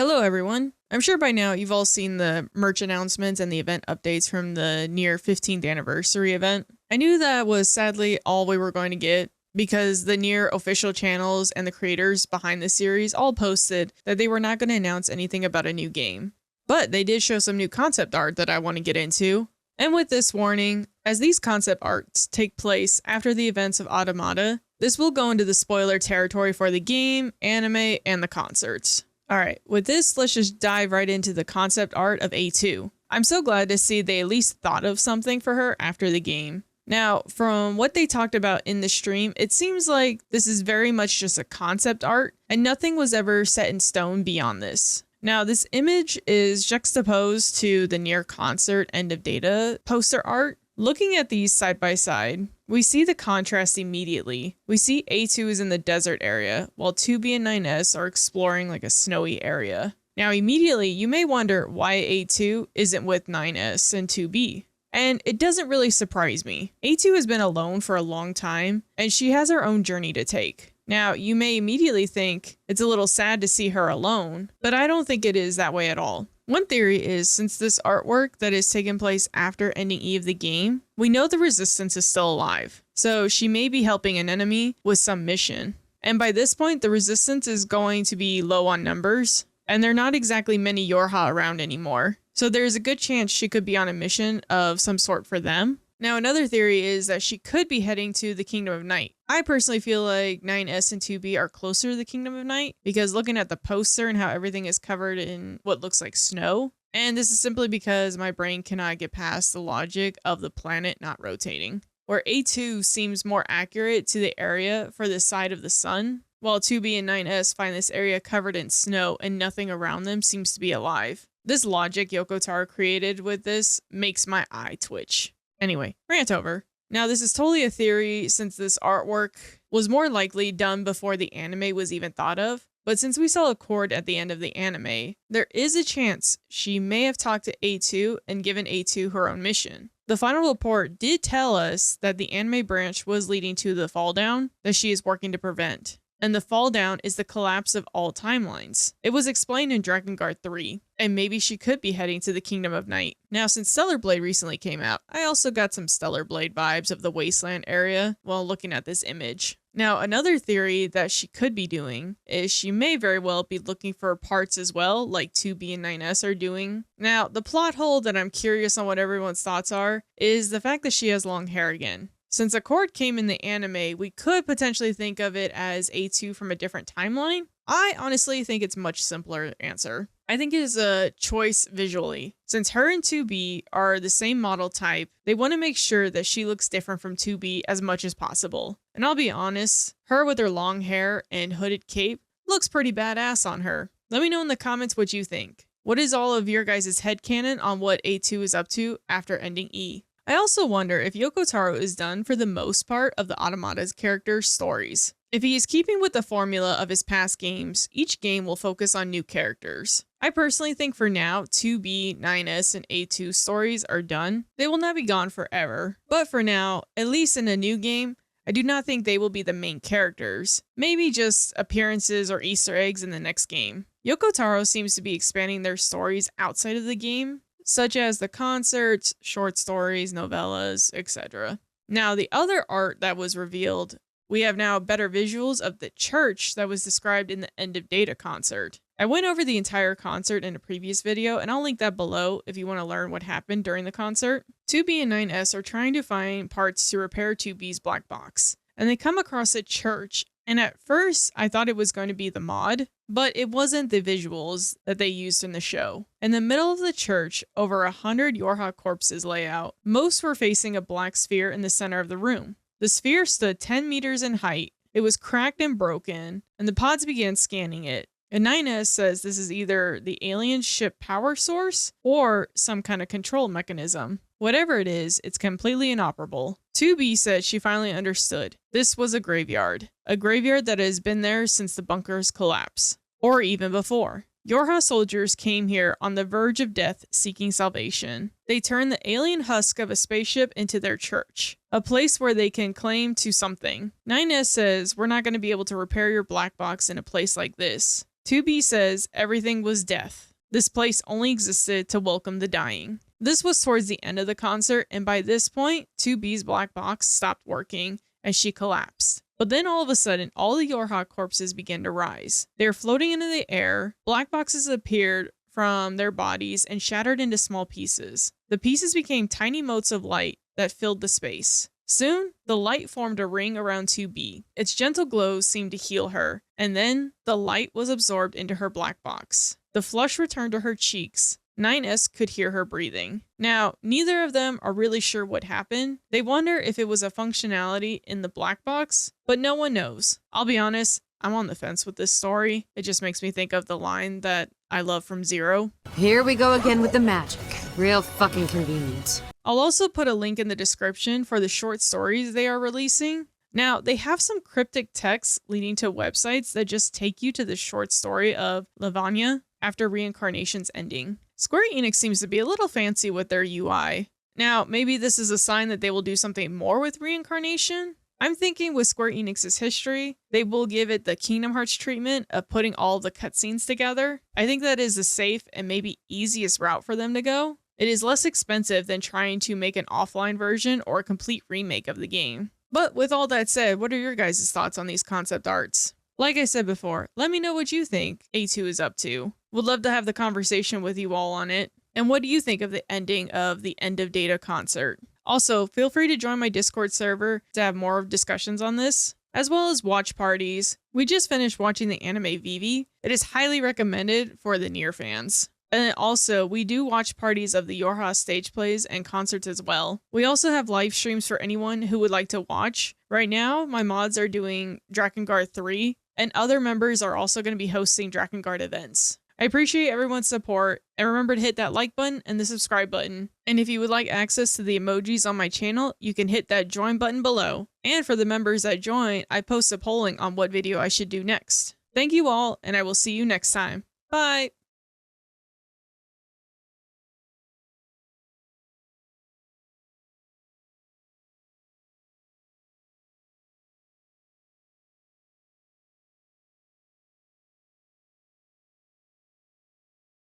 Hello everyone. I'm sure by now you've all seen the merch announcements and the event updates from the NieR 15th anniversary event. I knew that was sadly all we were going to get because the NieR official channels and the creators behind the series all posted that they were not going to announce anything about a new game. But they did show some new concept art that I want to get into. And with this warning, as these concept arts take place after the events of Automata, this will go into the spoiler territory for the game, anime, and the concerts. Alright, with this, let's just dive right into the concept art of A2. I'm so glad to see they at least thought of something for her after the game. Now, from what they talked about in the stream, it seems like this is very much just a concept art, and nothing was ever set in stone beyond this. Now, this image is juxtaposed to the NieR concert end of data poster art. Looking at these side by side, we see the contrast immediately. We see A2 is in the desert area, while 2B and 9S are exploring like a snowy area. Now immediately, you may wonder why A2 isn't with 9S and 2B. And it doesn't really surprise me. A2 has been alone for a long time, and she has her own journey to take. Now, you may immediately think it's a little sad to see her alone, but I don't think it is that way at all. One theory is, since this artwork that is taking place after ending E of the game, we know the resistance is still alive. So she may be helping an enemy with some mission. And by this point, the resistance is going to be low on numbers, and there are not exactly many Yorha around anymore. So there's a good chance she could be on a mission of some sort for them. Now, another theory is that she could be heading to the Kingdom of Night. I personally feel like 9S and 2B are closer to the Kingdom of Night because looking at the poster and how everything is covered in what looks like snow. And this is simply because my brain cannot get past the logic of the planet not rotating. Where A2 seems more accurate to the area for the side of the sun, while 2B and 9S find this area covered in snow and nothing around them seems to be alive. This logic Yoko Taro created with this makes my eye twitch. Anyway, rant over. Now this is totally a theory since this artwork was more likely done before the anime was even thought of, but since we saw a cord at the end of the anime, there is a chance she may have talked to A2 and given A2 her own mission. The final report did tell us that the anime branch was leading to the fall down that she is working to prevent. And the fall down is the collapse of all timelines. It was explained in Drakengard 3, and maybe she could be heading to the Kingdom of Night. Now, since Stellar Blade recently came out, I also got some Stellar Blade vibes of the Wasteland area while looking at this image. Now, another theory that she could be doing is she may very well be looking for parts as well, like 2B and 9S are doing. Now, the plot hole that I'm curious on what everyone's thoughts are is the fact that she has long hair again. Since a cord came in the anime, we could potentially think of it as A2 from a different timeline. I honestly think it's a much simpler answer. I think it is a choice visually. Since her and 2B are the same model type, they want to make sure that she looks different from 2B as much as possible. And I'll be honest, her with her long hair and hooded cape looks pretty badass on her. Let me know in the comments what you think. What is all of your guys' headcanon on what A2 is up to after ending E? I also wonder if Yoko Taro is done for the most part of the Automata's character stories. If he is keeping with the formula of his past games, each game will focus on new characters. I personally think for now, 2B, 9S, and A2 stories are done. They will not be gone forever. But for now, at least in a new game, I do not think they will be the main characters. Maybe just appearances or Easter eggs in the next game. Yoko Taro seems to be expanding their stories outside of the game, such as the concerts, short stories, novellas, etc. Now, the other art that was revealed, we have now better visuals of the church that was described in the End of Data concert. I went over the entire concert in a previous video, and I'll link that below if you want to learn what happened during the concert. 2B and 9S are trying to find parts to repair 2B's black box, and they come across a church. And at first, I thought it was going to be the mod, but it wasn't the visuals that they used in the show. In the middle of the church, over 100 Yorha corpses lay out. Most were facing a black sphere in the center of the room. The sphere stood 10 meters in height. It was cracked and broken, and the pods began scanning it. And 9S says this is either the alien ship power source or some kind of control mechanism. Whatever it is, it's completely inoperable. 2B said she finally understood. This was a graveyard that has been there since the bunker's collapse, or even before. Yorha soldiers came here on the verge of death seeking salvation. They turned the alien husk of a spaceship into their church, a place where they can claim to something. 9S says, we're not going to be able to repair your black box in a place like this. 2B says everything was death. This place only existed to welcome the dying. This was towards the end of the concert, and by this point, 2B's black box stopped working as she collapsed. But then all of a sudden, all the Yorha corpses began to rise. They were floating into the air. Black boxes appeared from their bodies and shattered into small pieces. The pieces became tiny motes of light that filled the space. Soon, the light formed a ring around 2B. Its gentle glow seemed to heal her, and then the light was absorbed into her black box. The flush returned to her cheeks. 9S could hear her breathing. Now, neither of them are really sure what happened. They wonder if it was a functionality in the black box, but no one knows. I'll be honest, I'm on the fence with this story. It just makes me think of the line that I love from Zero. Here we go again with the magic. Real fucking convenient. I'll also put a link in the description for the short stories they are releasing. Now, they have some cryptic texts leading to websites that just take you to the short story of Lavanya after Reincarnation's ending. Square Enix seems to be a little fancy with their UI. Now, maybe this is a sign that they will do something more with Reincarnation? I'm thinking with Square Enix's history, they will give it the Kingdom Hearts treatment of putting all the cutscenes together. I think that is the safe and maybe easiest route for them to go. It is less expensive than trying to make an offline version or a complete remake of the game. But with all that said, what are your guys' thoughts on these concept arts? Like I said before, let me know what you think A2 is up to. Would love to have the conversation with you all on it. And what do you think of the ending of the End of Data concert? Also, feel free to join my Discord server to have more of discussions on this, as well as watch parties. We just finished watching the anime Vivi. It is highly recommended for the NieR fans. And also, we do watch parties of the Yorha stage plays and concerts as well. We also have live streams for anyone who would like to watch. Right now, my mods are doing Drakengard 3, and other members are also going to be hosting Drakengard events. I appreciate everyone's support, and remember to hit that like button and the subscribe button. And if you would like access to the emojis on my channel, you can hit that join button below. And for the members that join, I post a polling on what video I should do next. Thank you all, and I will see you next time. Bye!